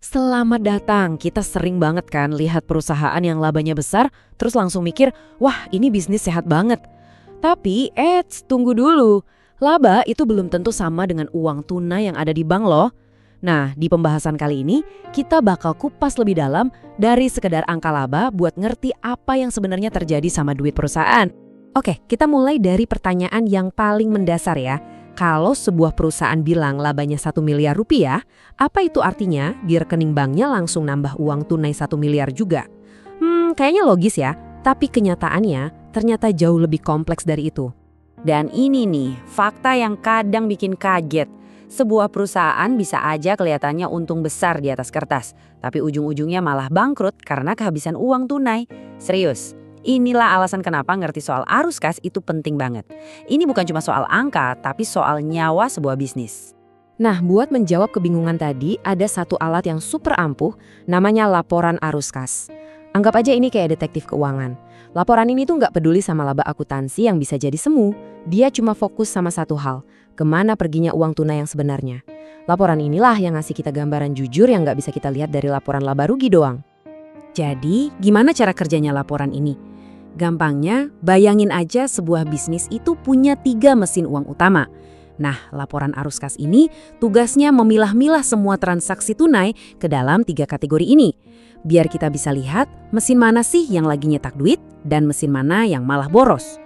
Selamat datang. Kita sering banget kan lihat perusahaan yang labanya besar, terus langsung mikir, wah ini bisnis sehat banget. Tapi, tunggu dulu. Laba itu belum tentu sama dengan uang tunai yang ada di bank loh. Nah, di pembahasan kali ini, kita bakal kupas lebih dalam dari sekedar angka laba buat ngerti apa yang sebenarnya terjadi sama duit perusahaan. Oke, kita mulai dari pertanyaan yang paling mendasar ya. Kalau sebuah perusahaan bilang labanya 1 miliar rupiah, apa itu artinya di rekening banknya langsung nambah uang tunai 1 miliar juga? Kayaknya logis ya, tapi kenyataannya ternyata jauh lebih kompleks dari itu. Dan ini nih, fakta yang kadang bikin kaget. Sebuah perusahaan bisa aja kelihatannya untung besar di atas kertas, tapi ujung-ujungnya malah bangkrut karena kehabisan uang tunai. Serius. Inilah alasan kenapa ngerti soal arus kas itu penting banget. Ini bukan cuma soal angka, tapi soal nyawa sebuah bisnis. Nah, buat menjawab kebingungan tadi, ada satu alat yang super ampuh, namanya laporan arus kas. Anggap aja ini kayak detektif keuangan. Laporan ini tuh nggak peduli sama laba akuntansi yang bisa jadi semu. Dia cuma fokus sama satu hal, kemana perginya uang tunai yang sebenarnya. Laporan inilah yang ngasih kita gambaran jujur yang nggak bisa kita lihat dari laporan laba rugi doang. Jadi, gimana cara kerjanya laporan ini? Gampangnya, bayangin aja sebuah bisnis itu punya 3 mesin uang utama. Nah, laporan arus kas ini tugasnya memilah-milah semua transaksi tunai ke dalam 3 kategori ini. Biar kita bisa lihat mesin mana sih yang lagi nyetak duit dan mesin mana yang malah boros.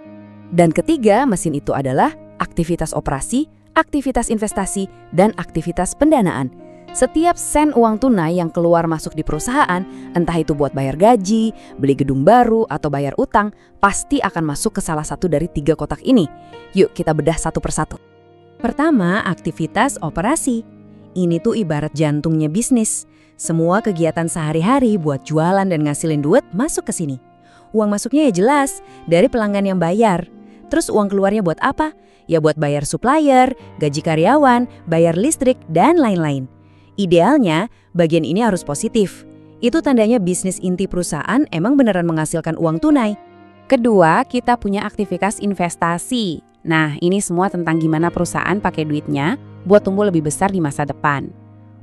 Dan ketiga mesin itu adalah aktivitas operasi, aktivitas investasi, dan aktivitas pendanaan. Setiap sen uang tunai yang keluar masuk di perusahaan, entah itu buat bayar gaji, beli gedung baru, atau bayar utang, pasti akan masuk ke salah satu dari 3 kotak ini. Yuk kita bedah satu persatu. Pertama, aktivitas operasi. Ini tuh ibarat jantungnya bisnis. Semua kegiatan sehari-hari buat jualan dan ngasilin duit masuk ke sini. Uang masuknya ya jelas, dari pelanggan yang bayar. Terus uang keluarnya buat apa? Ya buat bayar supplier, gaji karyawan, bayar listrik, dan lain-lain. Idealnya, bagian ini harus positif. Itu tandanya bisnis inti perusahaan emang beneran menghasilkan uang tunai. Kedua, kita punya aktivitas investasi. Nah, ini semua tentang gimana perusahaan pakai duitnya buat tumbuh lebih besar di masa depan.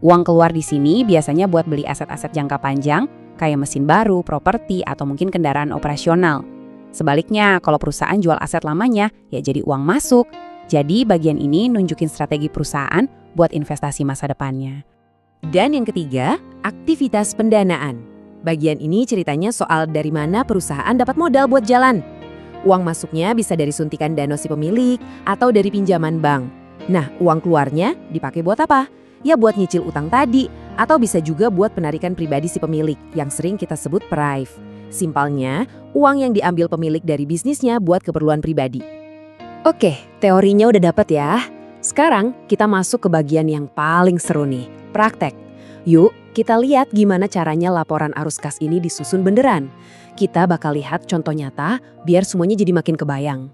Uang keluar di sini biasanya buat beli aset-aset jangka panjang, kayak mesin baru, properti, atau mungkin kendaraan operasional. Sebaliknya, kalau perusahaan jual aset lamanya, ya jadi uang masuk. Jadi bagian ini nunjukin strategi perusahaan buat investasi masa depannya. Dan yang ketiga, aktivitas pendanaan. Bagian ini ceritanya soal dari mana perusahaan dapat modal buat jalan. Uang masuknya bisa dari suntikan dana si pemilik atau dari pinjaman bank. Nah, uang keluarnya dipakai buat apa? Ya buat nyicil utang tadi, atau bisa juga buat penarikan pribadi si pemilik yang sering kita sebut PRIV. Simpelnya, uang yang diambil pemilik dari bisnisnya buat keperluan pribadi. Oke, teorinya udah dapet ya. Sekarang kita masuk ke bagian yang paling seru nih, praktek. Yuk, kita lihat gimana caranya laporan arus kas ini disusun beneran. Kita bakal lihat contoh nyata biar semuanya jadi makin kebayang.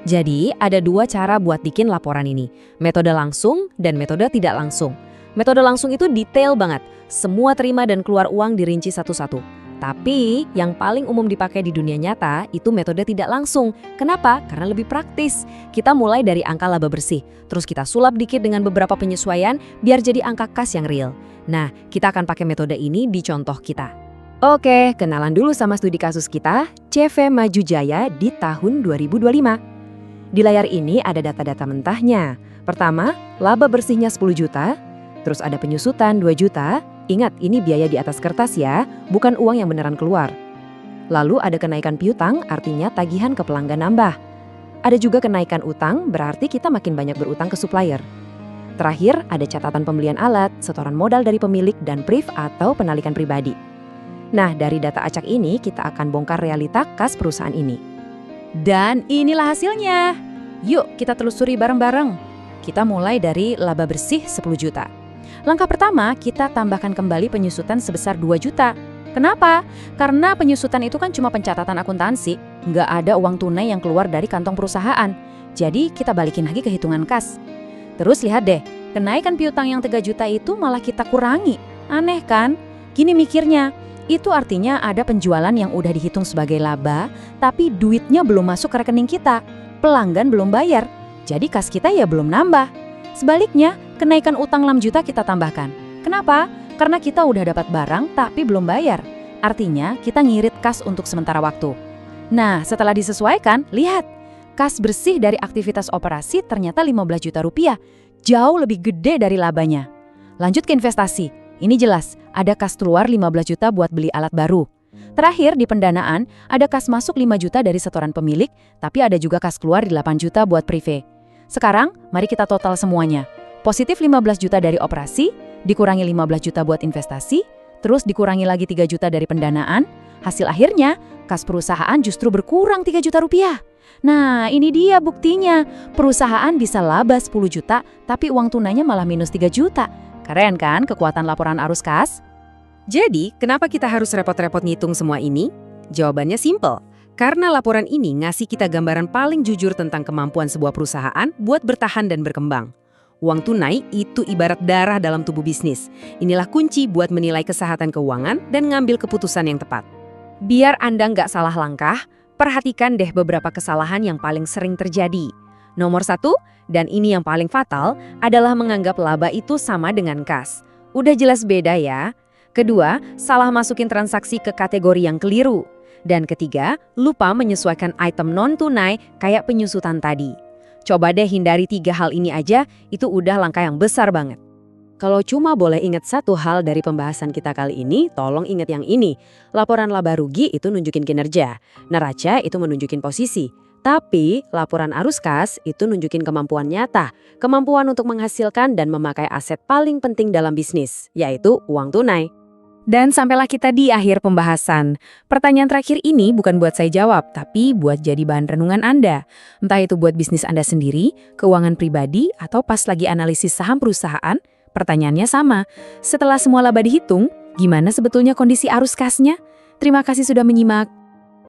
Jadi, ada 2 cara buat bikin laporan ini. Metode langsung dan metode tidak langsung. Metode langsung itu detail banget. Semua terima dan keluar uang dirinci satu-satu. Tapi, yang paling umum dipakai di dunia nyata itu metode tidak langsung. Kenapa? Karena lebih praktis. Kita mulai dari angka laba bersih. Terus kita sulap dikit dengan beberapa penyesuaian biar jadi angka kas yang real. Nah, kita akan pakai metode ini di contoh kita. Oke, kenalan dulu sama studi kasus kita, CV Maju Jaya di tahun 2025. Di layar ini ada data-data mentahnya. Pertama, laba bersihnya 10 juta, terus ada penyusutan 2 juta. Ingat, ini biaya di atas kertas ya, bukan uang yang beneran keluar. Lalu ada kenaikan piutang, artinya tagihan ke pelanggan nambah. Ada juga kenaikan utang, berarti kita makin banyak berutang ke supplier. Terakhir, ada catatan pembelian alat, setoran modal dari pemilik, dan PRIV atau penalikan pribadi. Nah, dari data acak ini, kita akan bongkar realita kas perusahaan ini. Dan inilah hasilnya. Yuk, kita telusuri bareng-bareng. Kita mulai dari laba bersih 10 juta. Langkah pertama, kita tambahkan kembali penyusutan sebesar 2 juta. Kenapa? Karena penyusutan itu kan cuma pencatatan akuntansi, nggak ada uang tunai yang keluar dari kantong perusahaan. Jadi kita balikin lagi ke hitungan kas. Terus lihat deh, kenaikan piutang yang 3 juta itu malah kita kurangi. Aneh kan? Gini mikirnya, itu artinya ada penjualan yang udah dihitung sebagai laba, tapi duitnya belum masuk ke rekening kita. Pelanggan belum bayar, jadi kas kita ya belum nambah. Sebaliknya, kenaikan utang 6 juta kita tambahkan. Kenapa? Karena kita udah dapat barang tapi belum bayar. Artinya kita ngirit kas untuk sementara waktu. Nah, setelah disesuaikan, lihat. Kas bersih dari aktivitas operasi ternyata 15 juta rupiah. Jauh lebih gede dari labanya. Lanjut ke investasi. Ini jelas, ada kas keluar 15 juta buat beli alat baru. Terakhir, di pendanaan, ada kas masuk 5 juta dari setoran pemilik, tapi ada juga kas keluar 8 juta buat prive. Sekarang, mari kita total semuanya. Positif 15 juta dari operasi, dikurangi 15 juta buat investasi, terus dikurangi lagi 3 juta dari pendanaan, hasil akhirnya, kas perusahaan justru berkurang 3 juta rupiah. Nah, ini dia buktinya. Perusahaan bisa laba 10 juta, tapi uang tunainya malah minus 3 juta. Keren kan kekuatan laporan arus kas? Jadi, kenapa kita harus repot-repot ngitung semua ini? Jawabannya simple. Karena laporan ini ngasih kita gambaran paling jujur tentang kemampuan sebuah perusahaan buat bertahan dan berkembang. Uang tunai itu ibarat darah dalam tubuh bisnis. Inilah kunci buat menilai kesehatan keuangan dan ngambil keputusan yang tepat. Biar Anda nggak salah langkah, perhatikan deh beberapa kesalahan yang paling sering terjadi. Nomor 1, dan ini yang paling fatal, adalah menganggap laba itu sama dengan kas. Udah jelas beda ya. Kedua, salah masukin transaksi ke kategori yang keliru. Dan ketiga, lupa menyesuaikan item non-tunai kayak penyusutan tadi. Coba deh hindari 3 hal ini aja, itu udah langkah yang besar banget. Kalau cuma boleh ingat satu hal dari pembahasan kita kali ini, tolong ingat yang ini. Laporan laba rugi itu nunjukin kinerja, neraca itu menunjukin posisi. Tapi laporan arus kas itu nunjukin kemampuan nyata, kemampuan untuk menghasilkan dan memakai aset paling penting dalam bisnis, yaitu uang tunai. Dan sampailah kita di akhir pembahasan. Pertanyaan terakhir ini bukan buat saya jawab, tapi buat jadi bahan renungan Anda. Entah itu buat bisnis Anda sendiri, keuangan pribadi, atau pas lagi analisis saham perusahaan, pertanyaannya sama. Setelah semua laba dihitung, gimana sebetulnya kondisi arus kasnya? Terima kasih sudah menyimak.